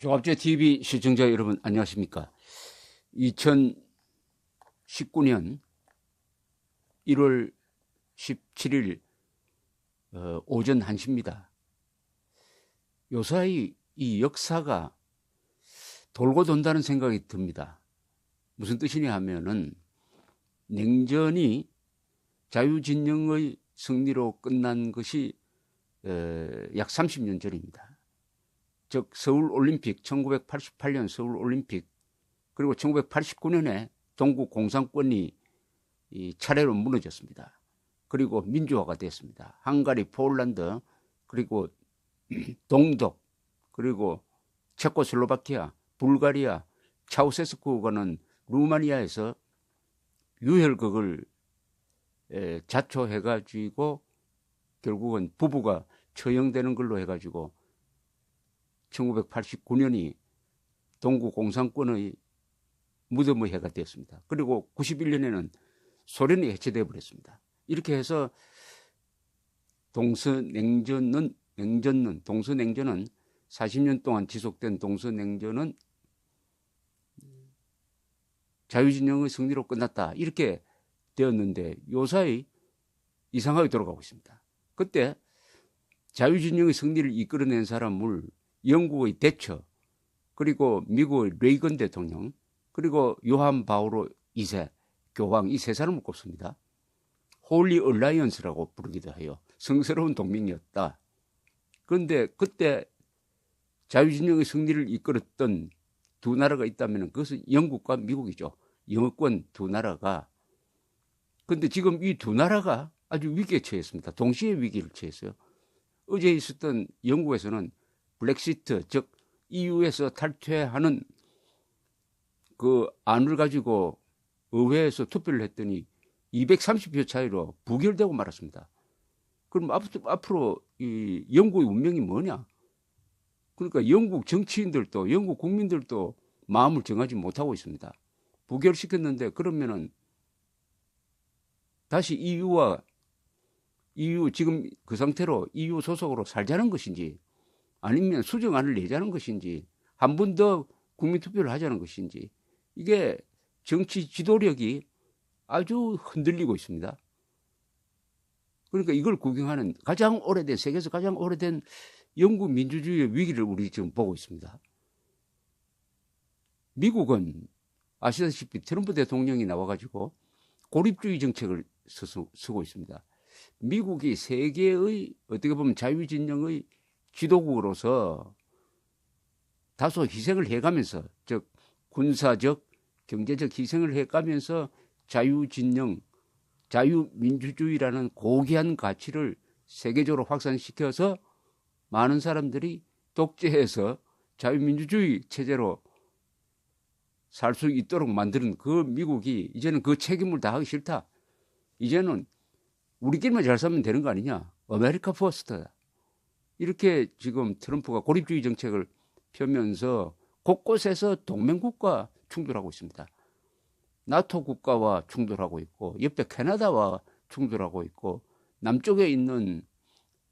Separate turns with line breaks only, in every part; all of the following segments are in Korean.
조갑제 TV 시청자 여러분 안녕하십니까? 2019년 1월 17일 오전 1시입니다. 요사이 이 역사가 돌고 돈다는 생각이 듭니다. 무슨 뜻이냐 하면은 냉전이 자유진영의 승리로 끝난 것이 약 30년 전입니다. 즉 서울올림픽, 1988년 서울올림픽, 그리고 1989년에 동구 공산권이 차례로 무너졌습니다. 그리고 민주화가 됐습니다. 헝가리, 폴란드, 그리고 동독, 그리고 체코슬로바키아, 불가리아, 차우세스쿠가는 루마니아에서 유혈극을 자초해가지고 결국은 부부가 처형되는 걸로 해가지고 1989년이 동구 공산권의 무덤의 해가 되었습니다. 그리고 91년에는 소련이 해체되어 버렸습니다. 이렇게 해서 동서냉전은 40년 동안 지속된 동서냉전은 자유진영의 승리로 끝났다. 이렇게 되었는데 요사이 이상하게 돌아가고 있습니다. 그때 자유진영의 승리를 이끌어낸 사람을 영국의 대처, 그리고 미국의 레이건 대통령, 그리고 요한 바오로 2세 교황, 이 세 사람을 꼽습니다. 홀리 얼라이언스라고 부르기도 해요. 성스러운 동맹이었다. 그런데 그때 자유진영의 승리를 이끌었던 두 나라가 있다면 그것은 영국과 미국이죠. 영어권 두 나라가. 그런데 지금 이 두 나라가 아주 위기에 처했습니다. 동시에 위기를 처했어요. 어제 있었던 영국에서는 브렉시트, 즉 EU에서 탈퇴하는 그 안을 가지고 의회에서 투표를 했더니 230표 차이로 부결되고 말았습니다. 그럼 앞으로 이 영국의 운명이 뭐냐? 그러니까 영국 정치인들도 영국 국민들도 마음을 정하지 못하고 있습니다. 부결시켰는데 그러면은 다시 EU 지금 그 상태로 EU 소속으로 살자는 것인지 아니면 수정안을 내자는 것인지 한 번 더 국민투표를 하자는 것인지 이게 정치 지도력이 아주 흔들리고 있습니다. 그러니까 이걸 구경하는 세계에서 가장 오래된 영국 민주주의의 위기를 우리 지금 보고 있습니다. 미국은 아시다시피 트럼프 대통령이 나와가지고 고립주의 정책을 쓰고 있습니다. 미국이 세계의 어떻게 보면 자유진영의 지도국으로서 다소 희생을 해가면서, 즉 군사적, 경제적 희생을 해가면서 자유진영, 자유민주주의라는 고귀한 가치를 세계적으로 확산시켜서 많은 사람들이 독재해서 자유민주주의 체제로 살 수 있도록 만드는 그 미국이 이제는 그 책임을 다하기 싫다. 이제는 우리끼리만 잘 살면 되는 거 아니냐. 아메리카 퍼스트. 이렇게 지금 트럼프가 고립주의 정책을 펴면서 곳곳에서 동맹국과 충돌하고 있습니다. 나토 국가와 충돌하고 있고 옆에 캐나다와 충돌하고 있고 남쪽에 있는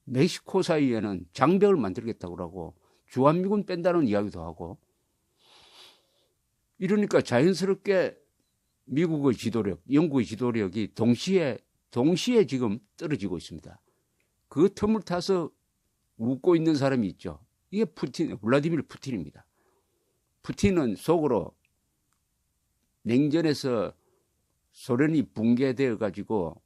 멕시코 사이에는 장벽을 만들겠다고 하고 주한미군 뺀다는 이야기도 하고 이러니까 자연스럽게 미국의 지도력, 영국의 지도력이 동시에 지금 떨어지고 있습니다. 그 틈을 타서 웃고 있는 사람이 있죠. 이게 블라디미르 푸틴입니다. 푸틴은 속으로 냉전에서 소련이 붕괴되어 가지고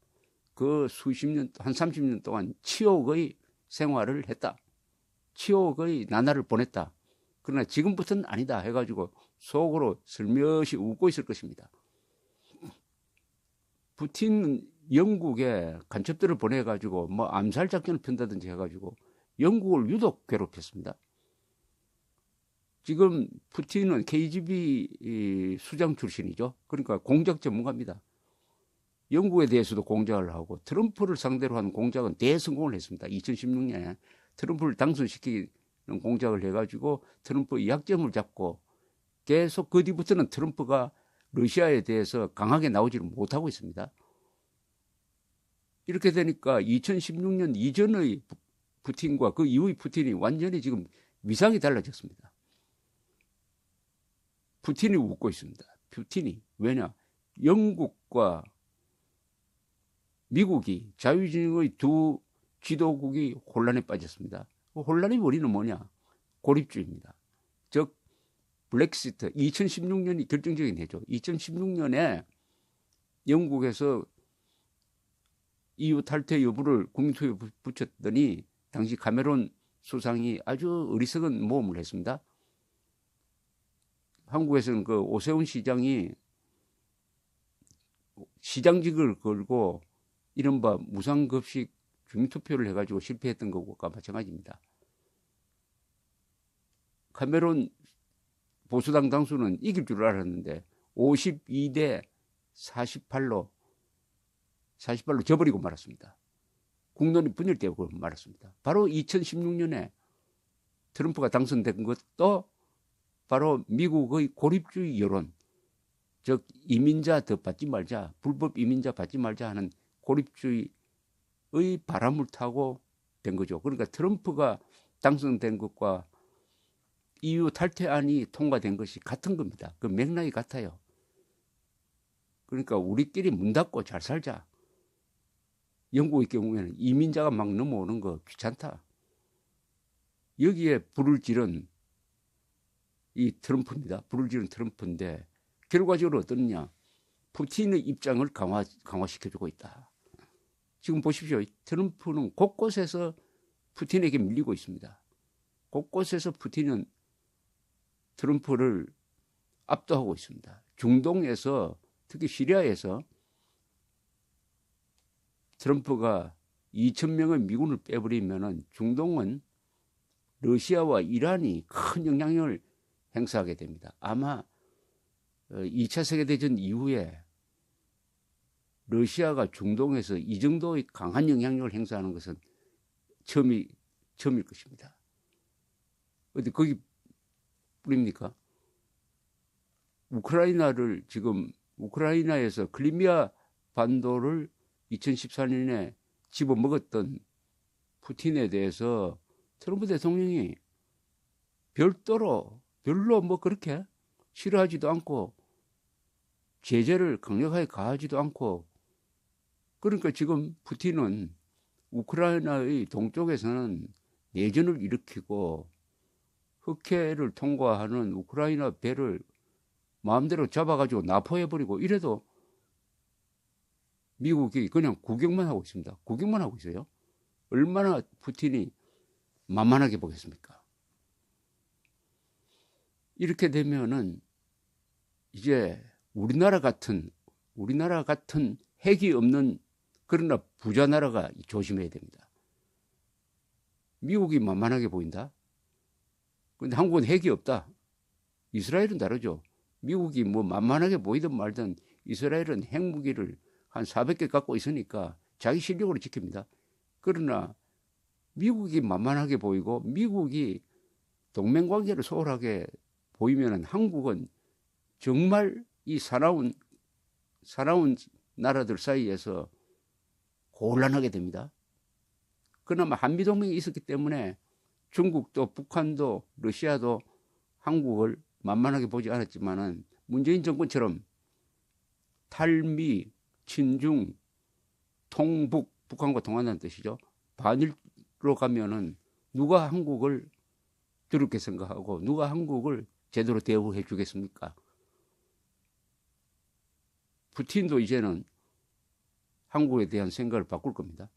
그 한 30년 동안 치욕의 생활을 했다. 치욕의 나날을 보냈다. 그러나 지금부터는 아니다 해가지고 속으로 슬며시 웃고 있을 것입니다. 푸틴은 영국에 간첩들을 보내가지고 뭐 암살 작전을 편다든지 해가지고 영국을 유독 괴롭혔습니다. 지금 푸틴은 KGB 수장 출신이죠. 그러니까 공작 전문가입니다. 영국에 대해서도 공작을 하고 트럼프를 상대로 한 공작은 대성공을 했습니다. 2016년에 트럼프를 당선시키는 공작을 해가지고 트럼프 약점을 잡고 계속 그 뒤부터는 트럼프가 러시아에 대해서 강하게 나오지를 못하고 있습니다. 이렇게 되니까 2016년 이전의 푸틴과 그 이후의 푸틴이 완전히 지금 위상이 달라졌습니다. 푸틴이 웃고 있습니다. 푸틴이. 왜냐? 영국과 미국이 자유진영의 두 지도국이 혼란에 빠졌습니다. 그 혼란의 원인은 뭐냐? 고립주의입니다. 즉 브렉시트 2016년이 결정적인 해죠. 2016년에 영국에서 EU 탈퇴 여부를 국민투표에 붙였더니 당시 카메론 수상이 아주 어리석은 모험을 했습니다. 한국에서는 그 오세훈 시장이 시장직을 걸고 이른바 무상급식 주민투표를 해가지고 실패했던 것과 마찬가지입니다. 카메론 보수당 당수는 이길 줄 알았는데 52대 48로 져버리고 말았습니다. 국론이 분열되고 말았습니다. 바로 2016년에 트럼프가 당선된 것도 바로 미국의 고립주의 여론, 즉 이민자 더 받지 말자, 불법 이민자 받지 말자 하는 고립주의의 바람을 타고 된 거죠. 그러니까 트럼프가 당선된 것과 EU 탈퇴안이 통과된 것이 같은 겁니다. 그 맥락이 같아요. 그러니까 우리끼리 문 닫고 잘 살자. 영국의 경우에는 이민자가 막 넘어오는 거 귀찮다. 여기에 불을 지른 이 트럼프입니다. 불을 지른 트럼프인데 결과적으로 어떠냐? 푸틴의 입장을 강화시켜주고 있다. 지금 보십시오. 트럼프는 곳곳에서 푸틴에게 밀리고 있습니다. 곳곳에서 푸틴은 트럼프를 압도하고 있습니다. 중동에서 특히 시리아에서 트럼프가 2,000명의 미군을 빼버리면 중동은 러시아와 이란이 큰 영향력을 행사하게 됩니다. 아마 2차 세계대전 이후에 러시아가 중동에서 이 정도의 강한 영향력을 행사하는 것은 처음일 것입니다. 어디 거기 뿌립니까? 우크라이나에서 크리미아 반도를 2014년에 집어먹었던 푸틴에 대해서 트럼프 대통령이 별로 뭐 그렇게 싫어하지도 않고 제재를 강력하게 가하지도 않고, 그러니까 지금 푸틴은 우크라이나의 동쪽에서는 내전을 일으키고 흑해를 통과하는 우크라이나 배를 마음대로 잡아가지고 납포해버리고 이래도 미국이 그냥 구경만 하고 있습니다. 구경만 하고 있어요. 얼마나 푸틴이 만만하게 보겠습니까? 이렇게 되면은 이제 우리나라 같은 핵이 없는 그러나 부자 나라가 조심해야 됩니다. 미국이 만만하게 보인다. 근데 한국은 핵이 없다. 이스라엘은 다르죠. 미국이 뭐 만만하게 보이든 말든 이스라엘은 핵무기를 한 400개 갖고 있으니까 자기 실력으로 지킵니다. 그러나 미국이 만만하게 보이고 미국이 동맹관계를 소홀하게 보이면 한국은 정말 이 사나운 나라들 사이에서 곤란하게 됩니다. 그나마 한미동맹이 있었기 때문에 중국도 북한도 러시아도 한국을 만만하게 보지 않았지만은 문재인 정권처럼 탈미, 친중, 통북, 북한과 통한다는 뜻이죠. 반일로 가면은 누가 한국을 더럽게 생각하고 누가 한국을 제대로 대우해 주겠습니까? 푸틴도 이제는 한국에 대한 생각을 바꿀 겁니다.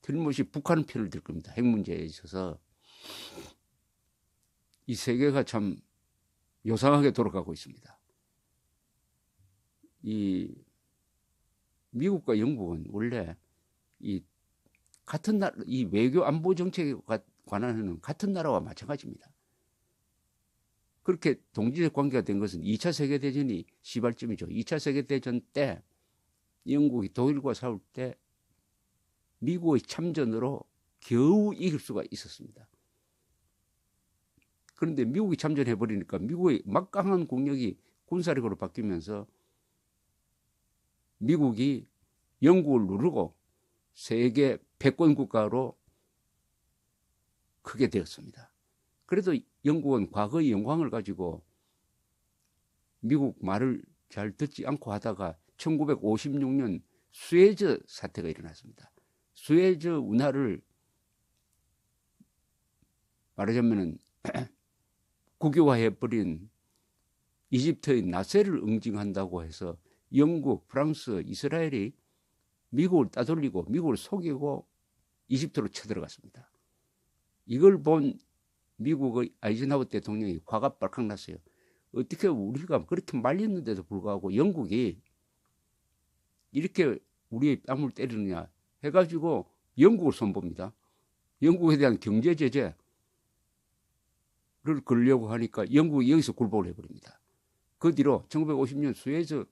틀림없이 북한 편을 들 겁니다. 핵 문제에 있어서. 이 세계가 참 요상하게 돌아가고 있습니다. 이 미국과 영국은 원래 같은 나라, 이 외교 안보 정책에 관한 같은 나라와 마찬가지입니다. 그렇게 동지적 관계가 된 것은 2차 세계대전이 시발점이죠. 2차 세계대전 때 영국이 독일과 싸울 때 미국의 참전으로 겨우 이길 수가 있었습니다. 그런데 미국이 참전해버리니까 미국의 막강한 국력이 군사력으로 바뀌면서 미국이 영국을 누르고 세계 패권 국가로 크게 되었습니다. 그래도 영국은 과거의 영광을 가지고 미국 말을 잘 듣지 않고 하다가 1956년 수에즈 사태가 일어났습니다. 수에즈 운하를 말하자면은 국유화해버린 이집트의 나세를 응징한다고 해서 영국, 프랑스, 이스라엘이 미국을 따돌리고 미국을 속이고 이집트로 쳐들어갔습니다. 이걸 본 미국의 아이젠하워 대통령이 화가 빨칵 났어요. 어떻게 우리가 그렇게 말렸는데도 불구하고 영국이 이렇게 우리의 뺨을 때리느냐 해가지고 영국을 손봅니다. 영국에 대한 경제 제재를 걸려고 하니까 영국이 여기서 굴복을 해버립니다. 그 뒤로 1950년 수에즈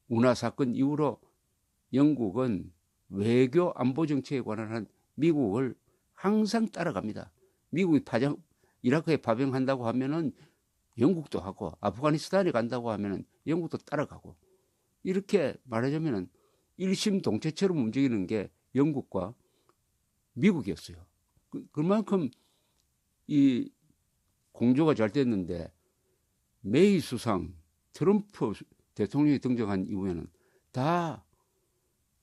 운하 사건 이후로 영국은 외교 안보 정책에 관한 한 미국을 항상 따라갑니다. 미국이 이라크에 파병한다고 하면은 영국도 하고, 아프가니스탄에 간다고 하면은 영국도 따라가고, 이렇게 말하자면은 일심동체처럼 움직이는 게 영국과 미국이었어요. 그만큼 이 공조가 잘 됐는데, 메이 수상, 트럼프 대통령이 등장한 이후에는 다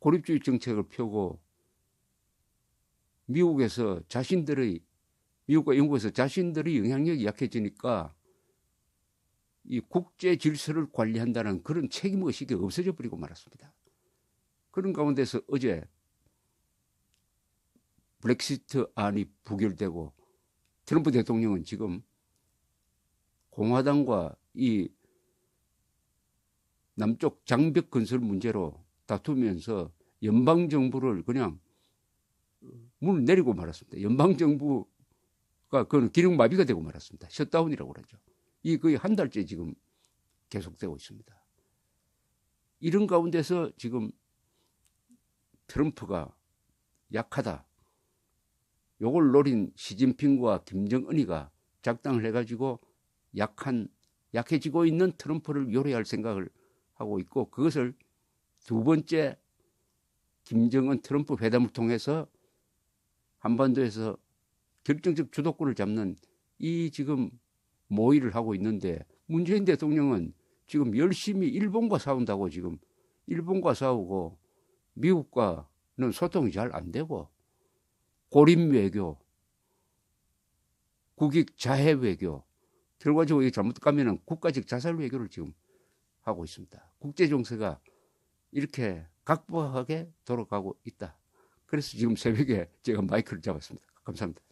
고립주의 정책을 펴고 미국과 영국에서 자신들의 영향력이 약해지니까 이 국제 질서를 관리한다는 그런 책임의식이 없어져 버리고 말았습니다. 그런 가운데서 어제 브렉시트 안이 부결되고 트럼프 대통령은 지금 공화당과 이 남쪽 장벽 건설 문제로 다투면서 연방정부를 그냥 문을 내리고 말았습니다. 연방정부가 그건 기능마비가 되고 말았습니다. 셧다운이라고 그러죠. 이 거의 한 달째 지금 계속되고 있습니다. 이런 가운데서 지금 트럼프가 약하다. 요걸 노린 시진핑과 김정은이가 작당을 해가지고 약해지고 있는 트럼프를 요리할 생각을 하고 있고, 그것을 두 번째 김정은 트럼프 회담을 통해서 한반도에서 결정적 주도권을 잡는 이 지금 모의를 하고 있는데, 문재인 대통령은 지금 열심히 일본과 싸운다고 지금 일본과 싸우고 미국과는 소통이 잘 안 되고 고립 외교, 국익 자해 외교, 결과적으로 잘못 가면은 국가적 자살 외교를 지금 하고 있습니다. 국제 정세가 이렇게 각박하게 돌아가고 있다. 그래서 지금 새벽에 제가 마이크를 잡았습니다. 감사합니다.